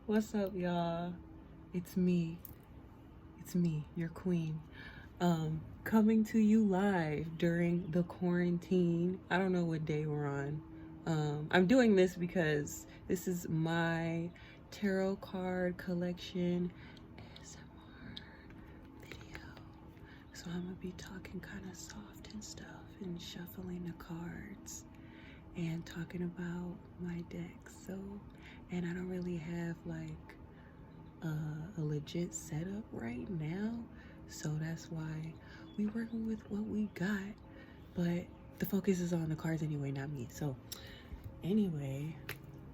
What's up, y'all? It's me. It's me, your queen. Coming to you live during the quarantine. I don't know what day we're on. I'm doing this because this is my tarot card collection ASMR video. So I'm gonna be talking kind of soft and stuff and shuffling the cards and talking about my deck. And I don't really have like a legit setup right now, so that's why we working with what we got. But the focus is on the cards anyway, not me. So anyway,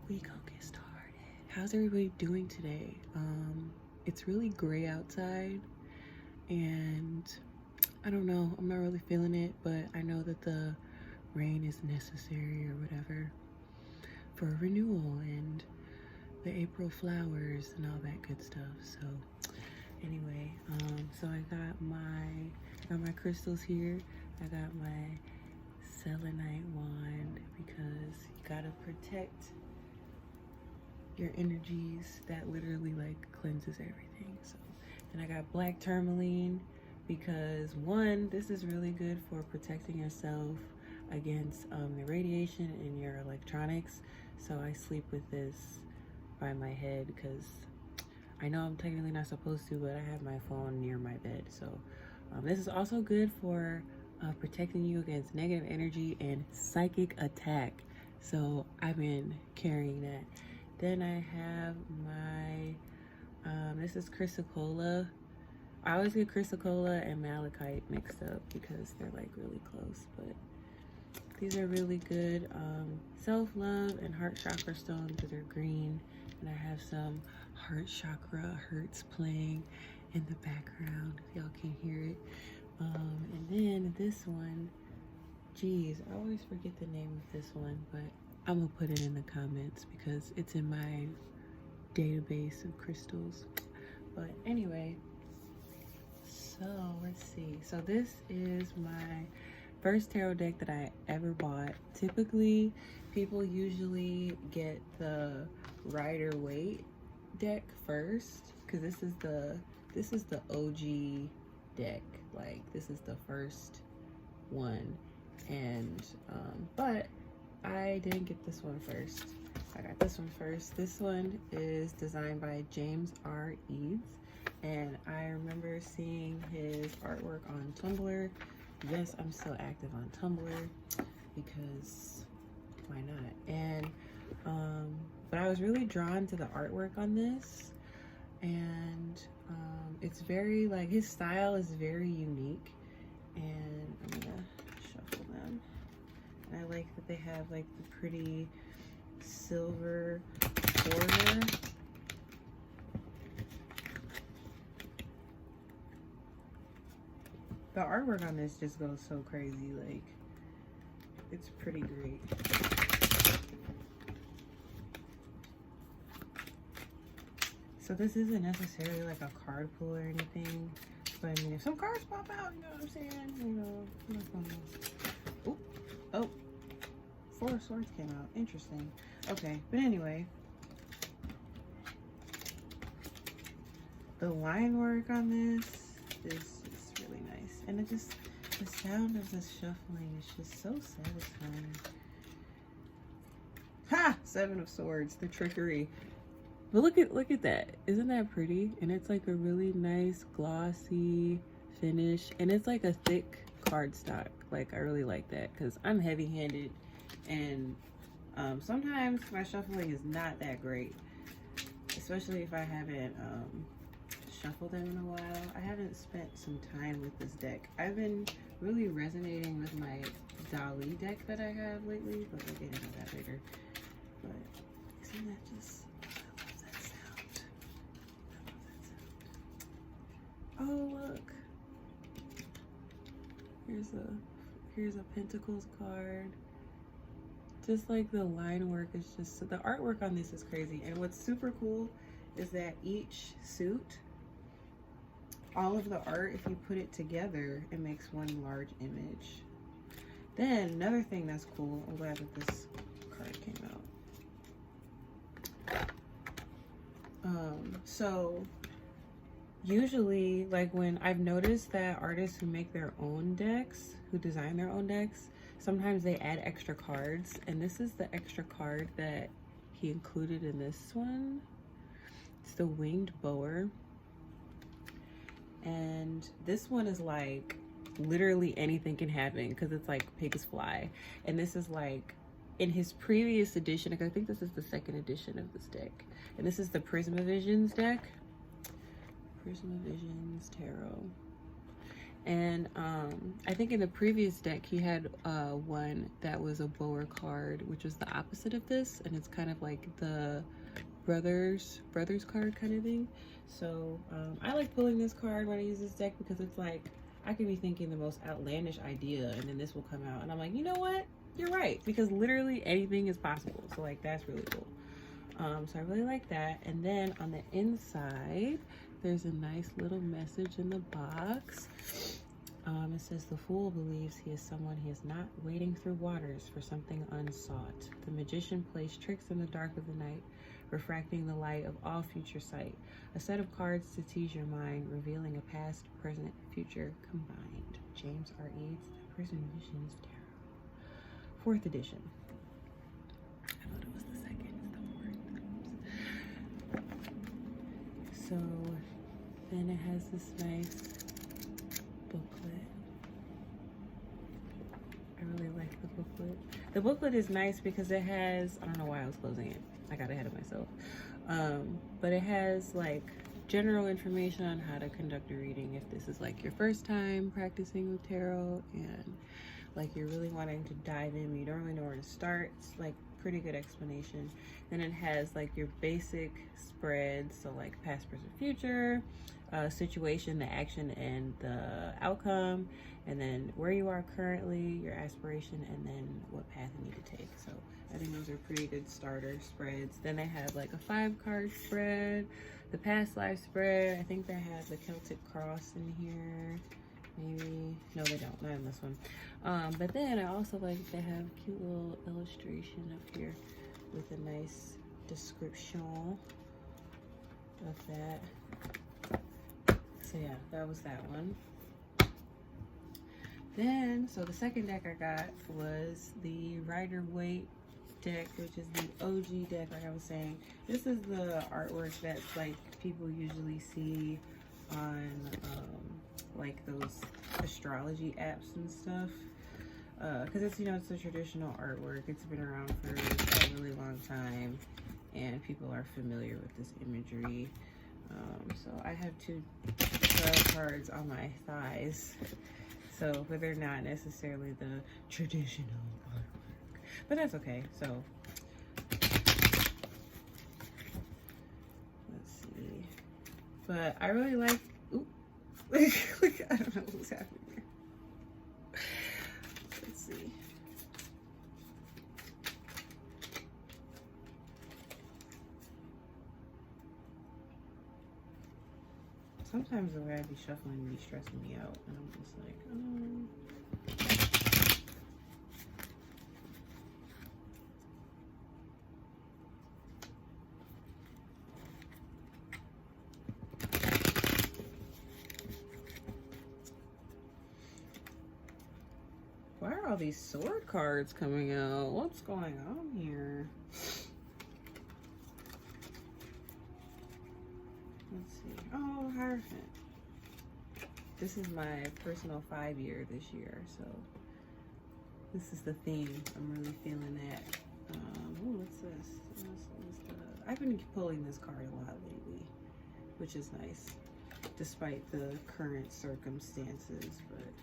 we gonna get started. How's everybody doing today? It's really gray outside, and I don't know. I'm not really feeling it, but I know that the rain is necessary or whatever for a renewal and the April flowers and all that good stuff. So anyway, so I got my crystals here. I got my selenite wand because you gotta protect your energies. That literally like cleanses everything. So, and I got black tourmaline because one, this is really good for protecting yourself against the radiation in your electronics. So I sleep with this by my head because I know I'm technically not supposed to, but I have my phone near my bed. So this is also good for protecting you against negative energy and psychic attack. So I've been carrying that. Then I have my this is chrysocolla. I always get chrysocolla and malachite mixed up because they're like really close, but these are really good. Self-love and heart chakra stones that are green. And I have some heart chakra hurts playing in the background if y'all can hear it. And then this one, geez, I always forget the name of this one, but I'm gonna put it in the comments because it's in my database of crystals. But anyway, so let's see. So this is my first tarot deck that I ever bought. Typically, people usually get the Rider-Waite deck first because this is the OG deck. Like this is the first one, and but I didn't get this one first. I got this one first. This one is designed by James R. Eads, and I remember seeing his artwork on Tumblr. Yes, I'm still active on Tumblr because why not? And but I was really drawn to the artwork on this, and it's very like his style is very unique, and I'm gonna shuffle them. And I like that they have like the pretty silver border. The artwork on this just goes so crazy, like it's pretty great. So this isn't necessarily like a card pull or anything, but I mean if some cards pop out, you know what I'm saying? You know, what's going on? Oh, 4 of Swords came out. Interesting. Okay, but anyway, the line work on this is really nice, and it just the sound of this shuffling is just so satisfying. Ha! 7 of Swords, the trickery. But look at that. Isn't that pretty? And it's like a really nice glossy finish, and it's like a thick cardstock. Like I really like that because I'm heavy-handed, and sometimes my shuffling is not that great, especially if I haven't shuffled them in a while. I haven't spent some time with this deck. I've been really resonating with my Dali deck that I have lately, but we'll get into that later. But isn't that just, I love that sound. I love that sound. Oh look, here's a Pentacles card. Just like the line work is just, the artwork on this is crazy. And what's super cool is that each suit, all of the art, if you put it together, it makes one large image. Then another thing that's cool, I'm glad that this card came out. So usually, like, when I've noticed that artists who make their own decks, who design their own decks, sometimes they add extra cards, and this is the extra card that he included in this one. It's the winged bower, and this one is like literally anything can happen because it's like pigs fly. And this is like in his previous edition, like I think this is the second edition of this deck, and this is the Prismavisions deck. Prismavisions Tarot. And I think in the previous deck he had one that was a bower card, which was the opposite of this, and it's kind of like the brothers card kind of thing. So I like pulling this card when I use this deck because it's like I could be thinking the most outlandish idea and then this will come out and I'm like, you know what, you're right, because literally anything is possible. So like that's really cool. So I really like that. And then on the inside there's a nice little message in the box. It says, the fool believes he is someone he is not, wading through waters for something unsought. The magician plays tricks in the dark of the night, refracting the light of all future sight. A set of cards to tease your mind, revealing a past, present, future combined. James R. Eads, The Prismavisions Tarot. 4th edition. I thought it was the second, it's the 4th. So then it has this nice booklet. I really like the booklet. The booklet is nice because it has, I don't know why I was closing it. I got ahead of myself. But it has like general information on how to conduct a reading if this is like your first time practicing with tarot and like you're really wanting to dive in but you don't really know where to start. It's like pretty good explanation. Then it has like your basic spreads, so like past, present, future, situation, the action and the outcome, and then where you are currently, your aspiration, and then what path you need to take. So I think those are pretty good starter spreads. Then they have like a 5-card spread, the past life spread. I think they have the Celtic cross in here. Maybe, no they don't, not in this one. But then I also like they have a cute little illustration up here with a nice description of that. So yeah, that was that one. Then, so the second deck I got was the Rider-Waite deck, which is the OG deck, like I was saying. This is the artwork that's like people usually see on like those astrology apps and stuff. Because it's, you know, it's a traditional artwork. It's been around for a really long time and people are familiar with this imagery. So I have 2 tarot cards on my thighs. So, but they're not necessarily the traditional artwork. But that's okay. So, let's see. But I really like, oop, like, I don't know what's happening here. Let's see. Sometimes the way I be shuffling be stressing me out, and I'm just like, why are all these sword cards coming out? What's going on here? Let's see. Oh, Hierophant. This is my personal 5-year this year, so this is the theme. I'm really feeling that. Oh, what's this? I've been pulling this card a lot lately, which is nice, despite the current circumstances, but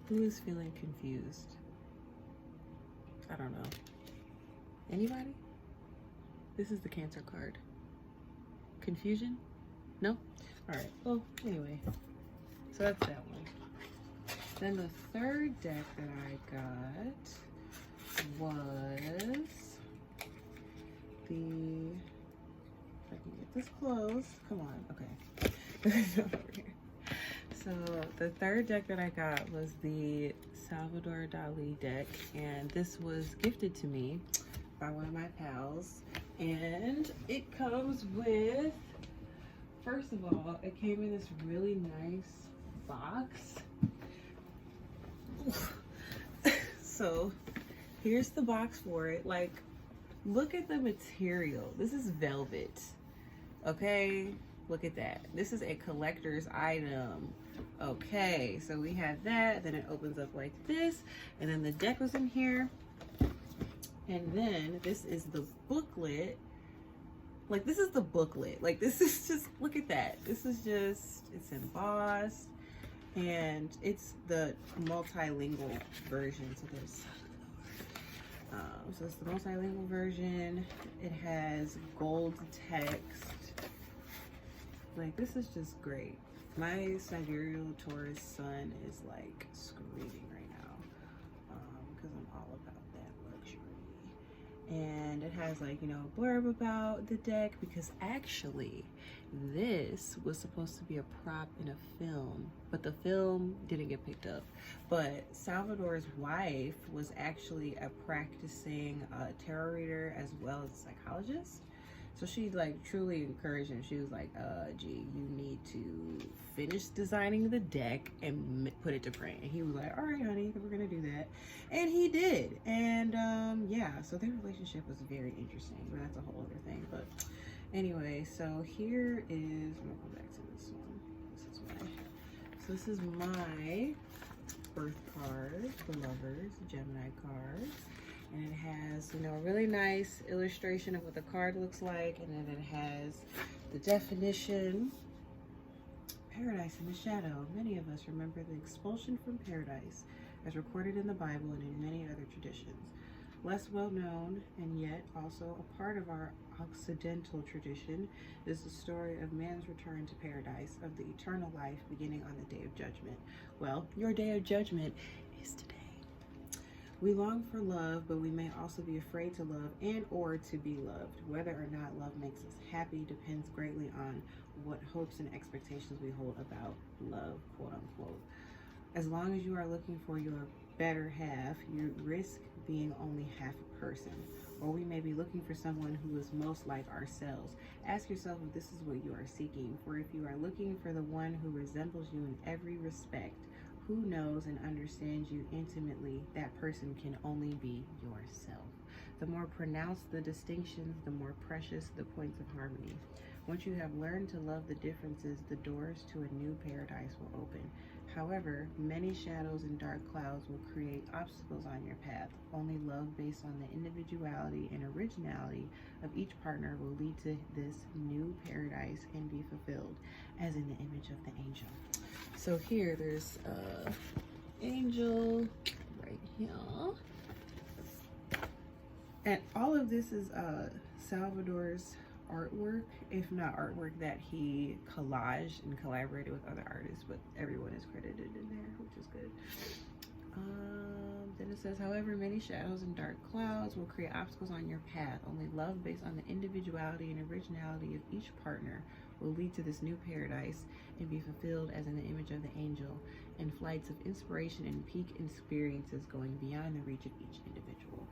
who is feeling confused? I don't know. Anybody? This is the Cancer card. Confusion? No? Alright, well, anyway. So that's that one. Then the third deck that I got was the, if I can get this closed, come on, okay. So the third deck that I got was the Salvador Dali deck, and this was gifted to me by one of my pals. And it comes with, first of all, it came in this really nice box. So here's the box for it. Like, look at the material. This is velvet. Okay, look at that. This is a collector's item. Okay, so we have that. Then it opens up like this, and then the deck was in here. And then this is the booklet. Like, this is the booklet. Like, this is just, look at that. This is just, it's embossed, and it's the multilingual version. So there's, so it's the multilingual version. It has gold text. Like, this is just great. My sidereal Taurus sun is like screaming right now, because I'm all about that luxury. And it has, like, you know, a blurb about the deck, because actually this was supposed to be a prop in a film, but the film didn't get picked up. But Salvador's wife was actually a practicing tarot reader as well as a psychologist. So she, like, truly encouraged him. She was like, gee, you need to finish designing the deck and put it to print. And he was like, all right, honey, we're gonna do that. And he did. And yeah, so their relationship was very interesting, but that's a whole other thing. But anyway, so here is, I'm gonna go back to this one. This is why. So this is my birth card, the Lovers, Gemini card. And it has, you know, a really nice illustration of what the card looks like. And then it has the definition. Paradise in the shadow. Many of us remember the expulsion from paradise as recorded in the Bible and in many other traditions. Less well known, and yet also a part of our Occidental tradition, is the story of man's return to paradise, of the eternal life beginning on the day of judgment. Well, your day of judgment is today. We long for love, but we may also be afraid to love and or to be loved. Whether or not love makes us happy depends greatly on what hopes and expectations we hold about love, quote unquote. As long as you are looking for your better half, you risk being only half a person. Or we may be looking for someone who is most like ourselves. Ask yourself if this is what you are seeking. For if you are looking for the one who resembles you in every respect, who knows and understands you intimately, that person can only be yourself. The more pronounced the distinctions, the more precious the points of harmony. Once you have learned to love the differences, the doors to a new paradise will open. However, many shadows and dark clouds will create obstacles on your path. Only love based on the individuality and originality of each partner will lead to this new paradise and be fulfilled, as in the image of the angel. So here, there's angel right here. And all of this is Salvador's artwork, if not artwork that he collaged and collaborated with other artists, but everyone is credited in there, which is good. Then it says, however, many shadows and dark clouds will create obstacles on your path. Only love based on the individuality and originality of each partner will lead to this new paradise and be fulfilled as in the image of the angel, and flights of inspiration and peak experiences going beyond the reach of each individual.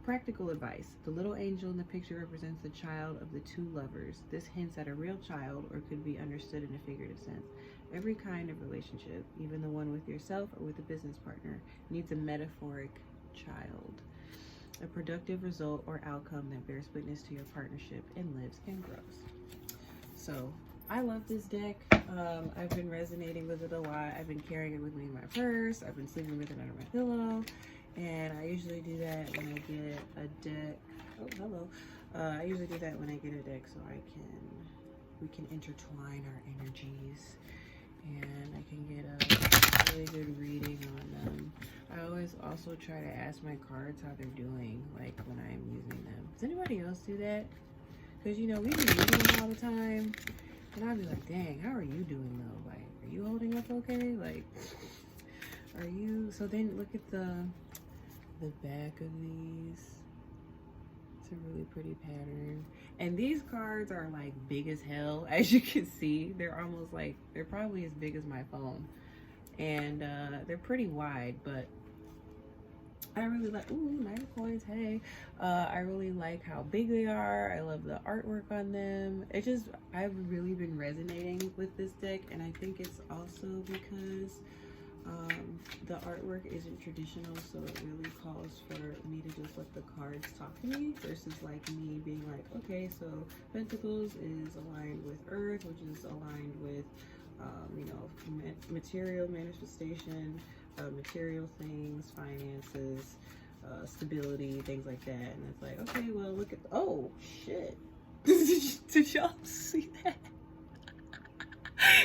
Practical advice. The little angel in the picture represents the child of the two lovers. This hints at a real child, or could be understood in a figurative sense. Every kind of relationship, even the one with yourself or with a business partner, needs a metaphoric child. A productive result or outcome that bears witness to your partnership and lives and grows. So I love this deck. I've been resonating with it a lot. I've been carrying it with me in my purse. I've been sleeping with it under my pillow. And I usually do that when I get a deck. Oh, hello. I usually do that when I get a deck so we can intertwine our energies, and I can get a really good reading on them. I always also try to ask my cards how they're doing, like when I'm using them. Does anybody else do that? Because, you know, we be using them all the time, and I'll be like, dang, how are you doing though? Like, are you holding up okay? Like, are you? So then look at the back of these. It's a really pretty pattern, and these cards are like big as hell. As you can see, they're almost like, they're probably as big as my phone. and they're pretty wide, but I really like, ooh, 9 coins, hey. I really like how big they are. I love the artwork on them. I've really been resonating with this deck, and I think it's also because the artwork isn't traditional, so it really calls for me to just let the cards talk to me versus like me being like, okay, so Pentacles is aligned with Earth, which is aligned with, you know, material manifestation, material things, finances, stability, things like that. And it's like, okay, well, look at, oh, shit. Did y'all see that?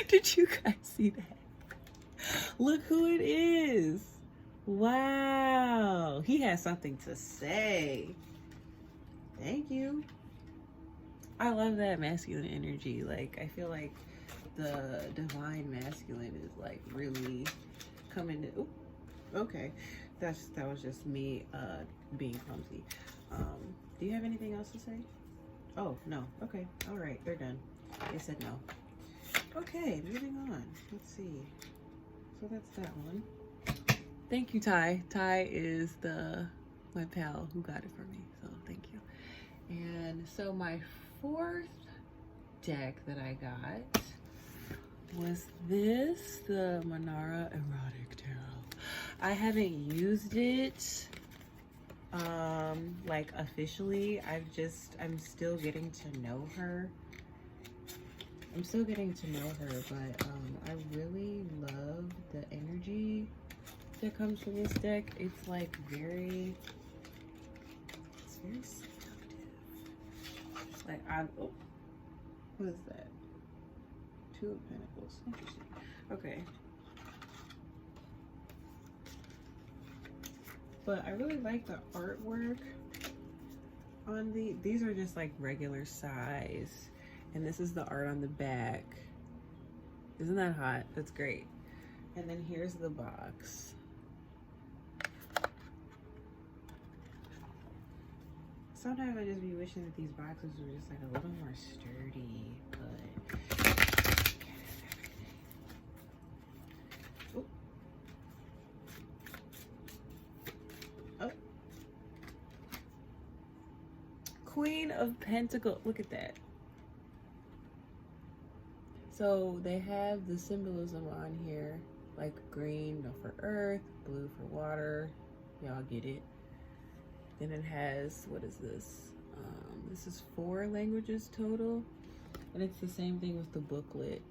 Did you guys see that? Look who it is. Wow. He has something to say. Thank you. I love that masculine energy. Like, I feel like the divine masculine is like really coming to, ooh, okay. That was just me being clumsy. Do you have anything else to say? Oh, no. Okay. All right. They're done. They said no. Okay, moving on. Let's see. So that's that one. Thank you, Ty. Ty is my pal who got it for me. So thank you. And so my fourth deck that I got was this, the Manara Erotic Tarot. I haven't used it like officially. I'm still getting to know her. I'm still getting to know her, but I really love the energy that comes from this deck. It's like very seductive. Like oh, what is that? 2 of Pentacles. Interesting. Okay. But I really like the artwork on these are just like regular size. And this is the art on the back. Isn't that hot? That's great. And then here's the box. Sometimes I just be wishing that these boxes were just like a little more sturdy, but oh. Oh. Queen of Pentacles. Look at that. So they have the symbolism on here, like green for earth, blue for water. Y'all get it. Then it has, what is this? This is 4 languages total. And it's the same thing with the booklet.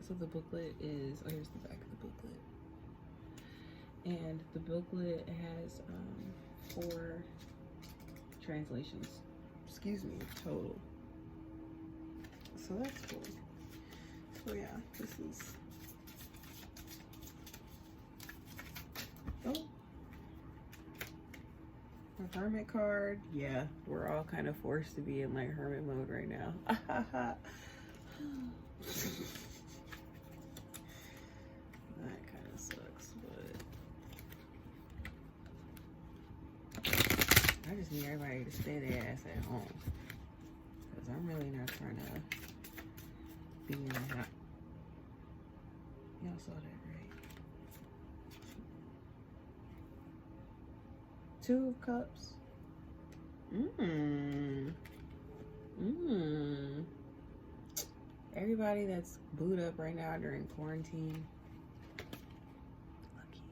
So the booklet is, oh, here's the back of the booklet. And the booklet has 4 translations, excuse me, total. So that's cool. So yeah, this is, oh, a hermit card. Yeah, we're all kind of forced to be in like hermit mode right now. That kind of sucks, but I just need everybody to stay their ass at home, because I'm really not trying to be in the house. Y'all saw that, right? 2 of Cups. Everybody that's booed up right now during quarantine, lucky.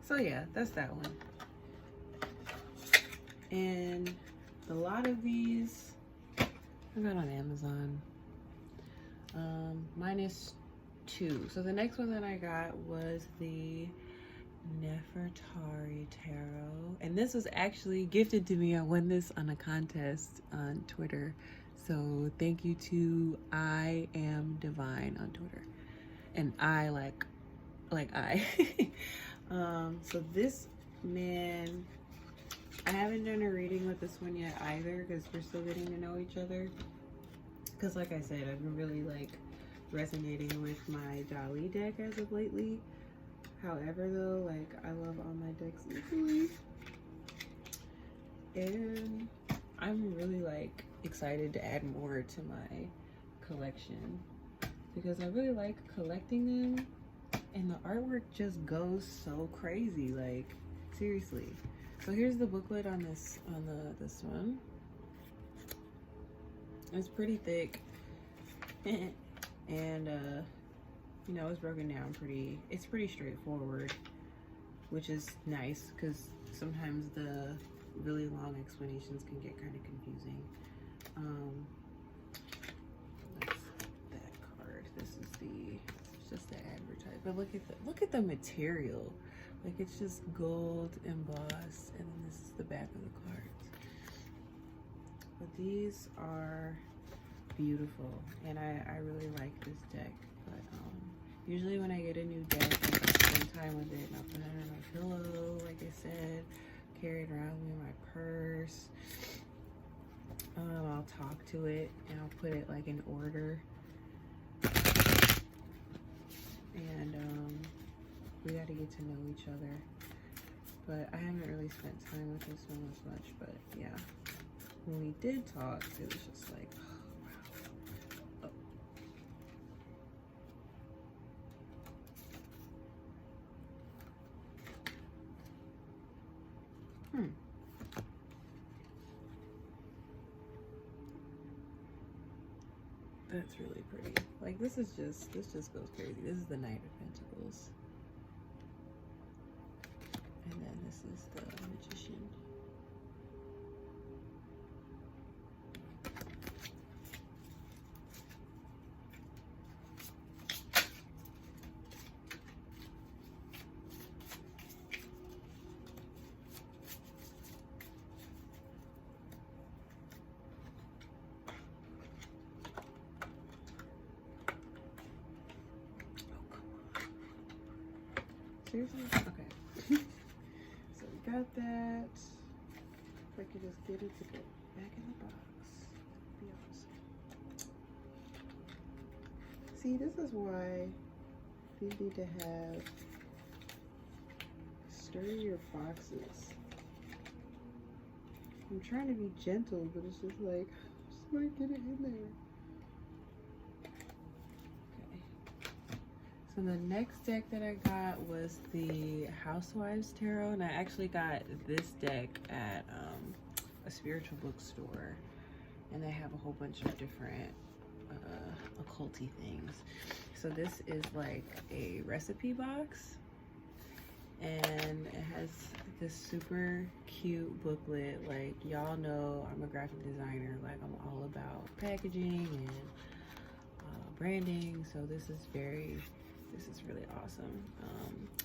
So yeah, that's that one. And a lot of these I got on Amazon. -2. So the next one that I got was the Nefertari Tarot. And this was actually gifted to me. I won this on a contest on Twitter. So thank you to I Am Divine on Twitter. And I like I. So this man, I haven't done a reading with this one yet either, because we're still getting to know each other. Because like I said, I've been really like resonating with my Dali deck as of lately. However though, like I love all my decks equally. And I'm really like excited to add more to my collection. because I really like collecting them, and the artwork just goes so crazy, like seriously. So here's the booklet on this one. It's pretty thick, and you know, it's broken down it's pretty straightforward, which is nice because sometimes the really long explanations can get kind of confusing. That's that card. This is it's just the advertisement. But look at the material. Like, it's just gold embossed, and then this is the back of the cards. But these are beautiful, and I really like this deck. But usually when I get a new deck, I spend time with it, and I'll put it on my pillow, like I said, carry it around with me in my purse. I'll talk to it, and I'll put it like in order. And we got to get to know each other. But I haven't really spent time with this one as much. But yeah, when we did talk, it was just like, oh, wow. Oh. That's really pretty. Like, this just goes crazy. This is the Knight of Pentacles. And then this is the Magician. Seriously? Okay. So we got that. If I could just get it to go back in the box. Be awesome. See, this is why you need to have sturdier boxes. I'm trying to be gentle, but it's just like, just like get it in there. So the next deck that I got was the Housewives Tarot, and I actually got this deck at a spiritual bookstore, and they have a whole bunch of different occulty things. So this is like a recipe box, and it has this super cute booklet. Like, y'all know I'm a graphic designer, like I'm all about packaging and branding, so this is really awesome.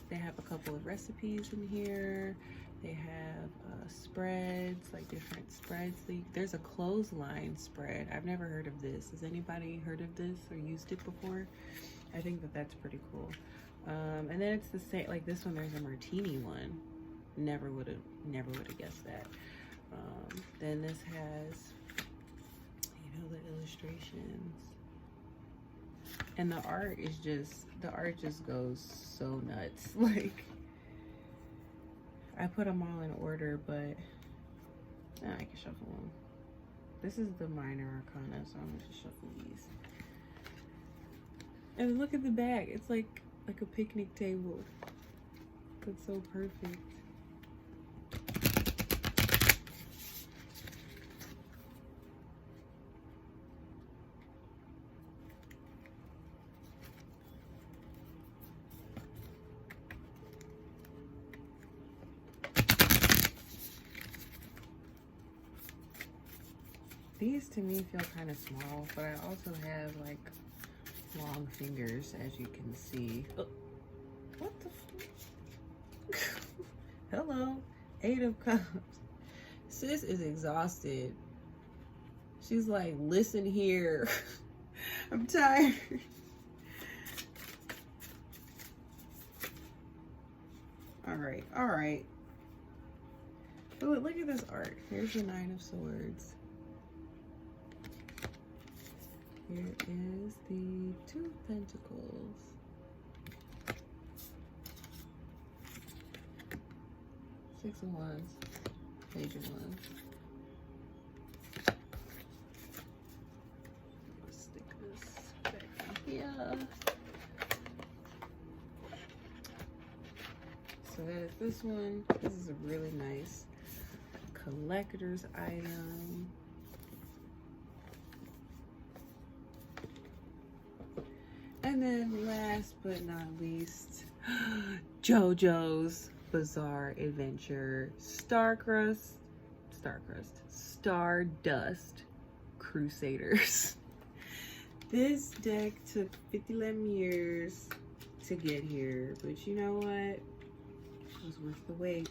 They have a couple of recipes in here. They have spreads, like different spreads. There's a clothesline spread. I've never heard of this. Has anybody heard of this or used it before? I think that's pretty cool. And then it's the same, like this one, there's a martini one. Never would have guessed that. Then this has, you know, the illustrations. And the art just goes so nuts. Like, I put them all in order, but I can shuffle them. This is the minor arcana, so I'm gonna just shuffle these. And look at the back. It's like a picnic table. That's so perfect. These to me feel kind of small, but I also have like long fingers, as you can see. Oh, what the Hello, 8 of Cups. Sis is exhausted. She's like, listen here. I'm tired. All right. Look at this art. Here's the 9 of Swords. Here is the 2 of Pentacles. 6 of Wands. Page of Wands. Let's stick this back in Yeah. So that is this one. This is a really nice collector's item. And then last but not least, JoJo's Bizarre Adventure Stardust Crusaders. This deck took 50 years to get here, but you know what? It was worth the wait.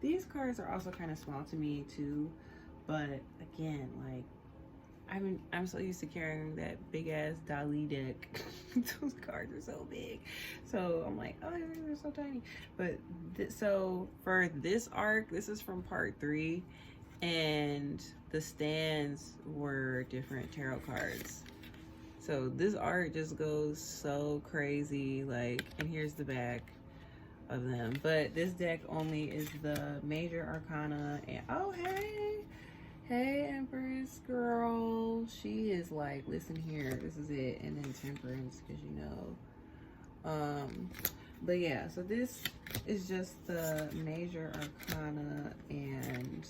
These cards are also kind of small to me too, but again, like, I'm so used to carrying that big ass Dali deck. Those cards are so big, so I'm like, oh, they're so tiny. But so for this arc, this is from part 3, and the stands were different tarot cards. So this art just goes so crazy, like, and here's the back of them. But this deck only is the major arcana, and oh hey Empress girl, she is like, listen here, this is it, and then Temperance, because you know. But yeah, so this is just the major arcana and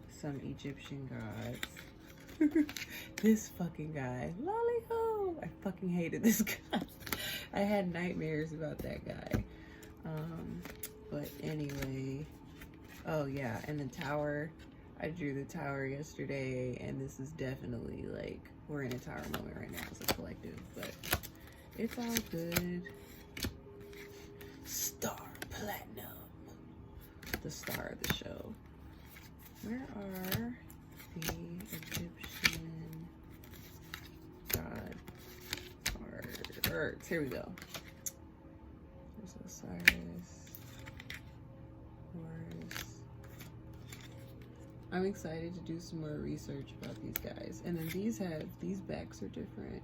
some Egyptian gods. This fucking guy, lolly-ho, I fucking hated this guy. I had nightmares about that guy. But anyway, oh yeah, and the tower, I drew the tower yesterday, and this is definitely like, we're in a tower moment right now as a collective, but it's all good. Star Platinum, the star of the show. Where are the Egyptian god cards? Here we go. There's Osiris, Horus. I'm excited to do some more research about these guys. And then these backs are different.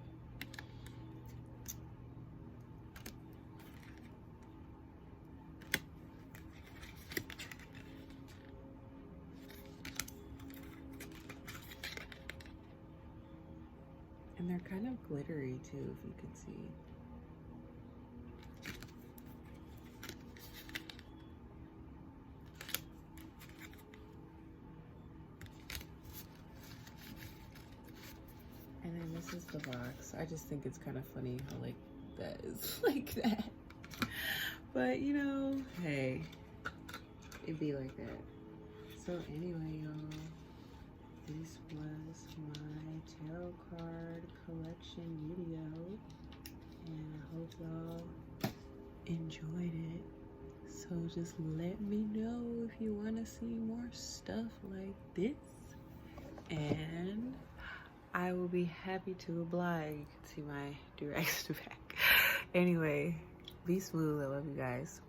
And they're kind of glittery too, if you can see. And then this is the box. I just think it's kind of funny how like that is like that. But you know, hey, it'd be like that. So anyway, y'all, this was my tarot card collection video, and I hope y'all enjoyed it. So just let me know if you want to see more stuff like this, and I will be happy to oblige. You can see my directs back. Anyway, be smooth. I love you guys.